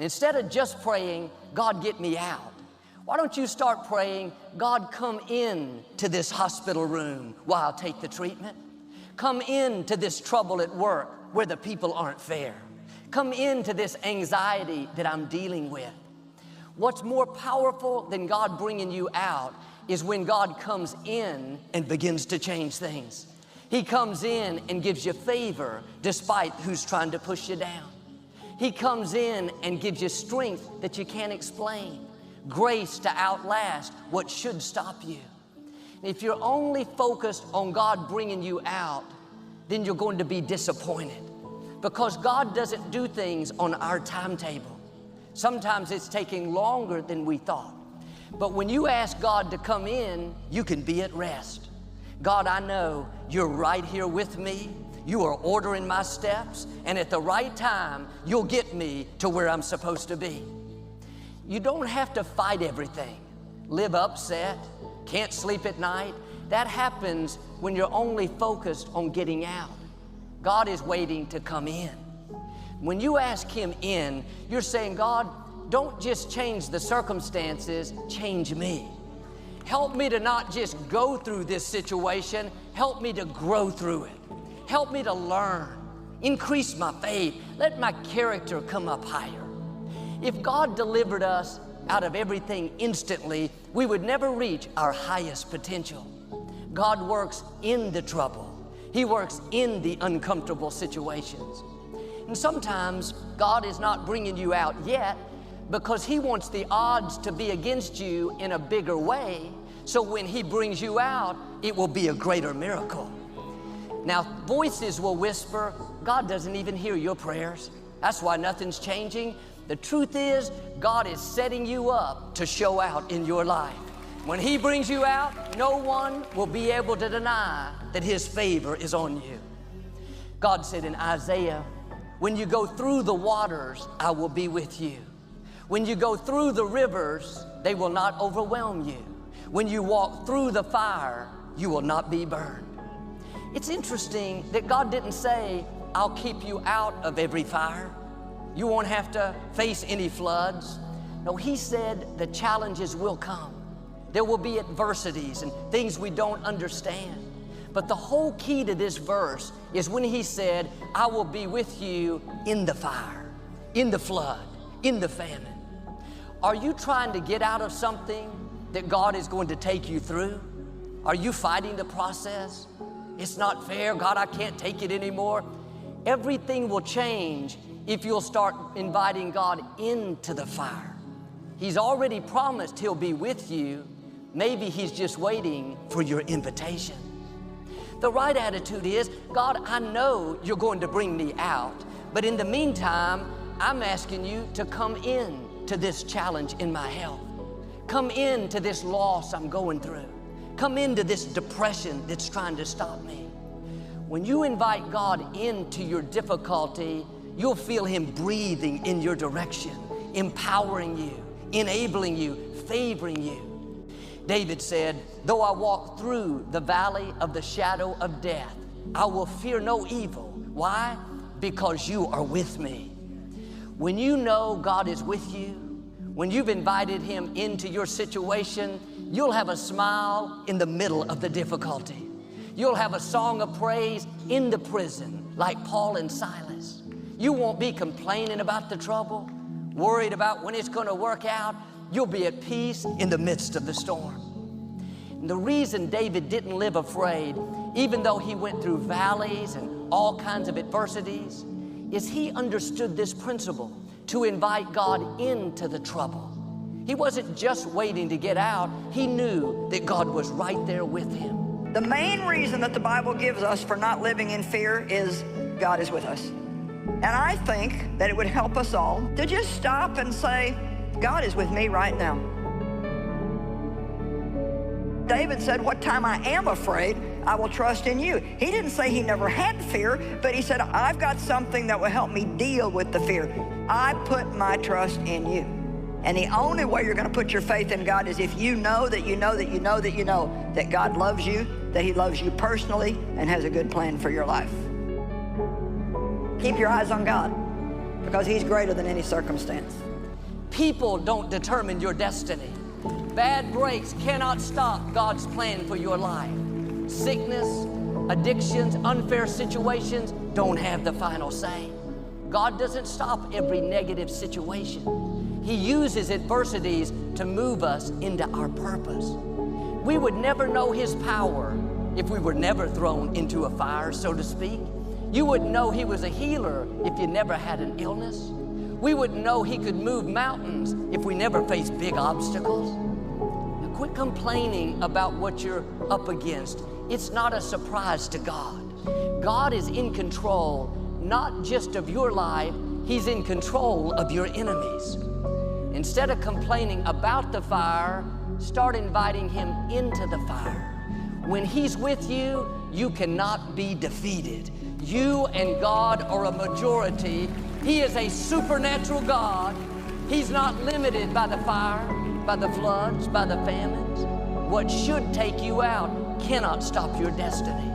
And instead of just praying, God, get me out, why don't you start praying, God, come in to this hospital room while I take the treatment. Come into this trouble at work where the people aren't fair. Come into this anxiety that I'm dealing with. What's more powerful than God bringing you out is when God comes in and begins to change things. He comes in and gives you favor despite who's trying to push you down. He comes in and gives you strength that you can't explain, grace to outlast what should stop you. If you're only focused on God bringing you out, then you're going to be disappointed, because God doesn't do things on our timetable. Sometimes it's taking longer than we thought. But when you ask God to come in, you can be at rest. God, I know you're right here with me. You are ordering my steps, and at the right time, you'll get me to where I'm supposed to be. You don't have to fight everything, live upset, can't sleep at night. That happens when you're only focused on getting out. God is waiting to come in. When you ask Him in, you're saying, God, don't just change the circumstances, change me. Help me to not just go through this situation, help me to grow through it. Help me to learn, increase my faith, let my character come up higher. If God delivered us out of everything instantly, we would never reach our highest potential. God works in the trouble. He works in the uncomfortable situations. And sometimes God is not bringing you out yet because He wants the odds to be against you in a bigger way, so when He brings you out, it will be a greater miracle. Now, voices will whisper, God doesn't even hear your prayers. That's why nothing's changing. The truth is, God is setting you up to show out in your life. When He brings you out, no one will be able to deny that His favor is on you. God said in Isaiah, when you go through the waters, I will be with you. When you go through the rivers, they will not overwhelm you. When you walk through the fire, you will not be burned. It's interesting that God didn't say, I'll keep you out of every fire. You won't have to face any floods. No, He said the challenges will come. There will be adversities and things we don't understand. But the whole key to this verse is when He said, I will be with you in the fire, in the flood, in the famine. Are you trying to get out of something that God is going to take you through? Are you fighting the process? It's not fair, God, I can't take it anymore. Everything will change if you'll start inviting God into the fire. He's already promised He'll be with you. Maybe He's just waiting for your invitation. The right attitude is, God, I know you're going to bring me out, but in the meantime, I'm asking you to come in to this challenge in my health. Come into this loss I'm going through. Come into this depression that's trying to stop me. When you invite God into your difficulty, you'll feel Him breathing in your direction, empowering you, enabling you, favoring you. David said, though I walk through the valley of the shadow of death, I will fear no evil. Why? Because you are with me. When you know God is with you, when you've invited Him into your situation, you'll have a smile in the middle of the difficulty. You'll have a song of praise in the prison, like Paul and Silas. You won't be complaining about the trouble, worried about when it's going to work out. You'll be at peace in the midst of the storm. And the reason David didn't live afraid, even though he went through valleys and all kinds of adversities, is he understood this principle to invite God into the trouble. He wasn't just waiting to get out. He knew that God was right there with him. The main reason that the Bible gives us for not living in fear is God is with us. And I think that it would help us all to just stop and say, God is with me right now. David said, what time I am afraid, I will trust in you. He didn't say he never had fear, but he said, I've got something that will help me deal with the fear. I put my trust in you. And the only way you're going to put your faith in God is if you know that you know that you know that you know that God loves you, that He loves you personally and has a good plan for your life. Keep your eyes on God, because He's greater than any circumstance. People don't determine your destiny. Bad breaks cannot stop God's plan for your life. Sickness, addictions, unfair situations don't have the final say. God doesn't stop every negative situation. He uses adversities to move us into our purpose. We would never know His power if we were never thrown into a fire, so to speak. You wouldn't know He was a healer if you never had an illness. We wouldn't know He could move mountains if we never faced big obstacles. Now quit complaining about what you're up against. It's not a surprise to God. God is in control, not just of your life, He's in control of your enemies. Instead of complaining about the fire, start inviting Him into the fire. When He's with you, you cannot be defeated. You and God are a majority. He is a supernatural God. He's not limited by the fire, by the floods, by the famines. What should take you out cannot stop your destiny.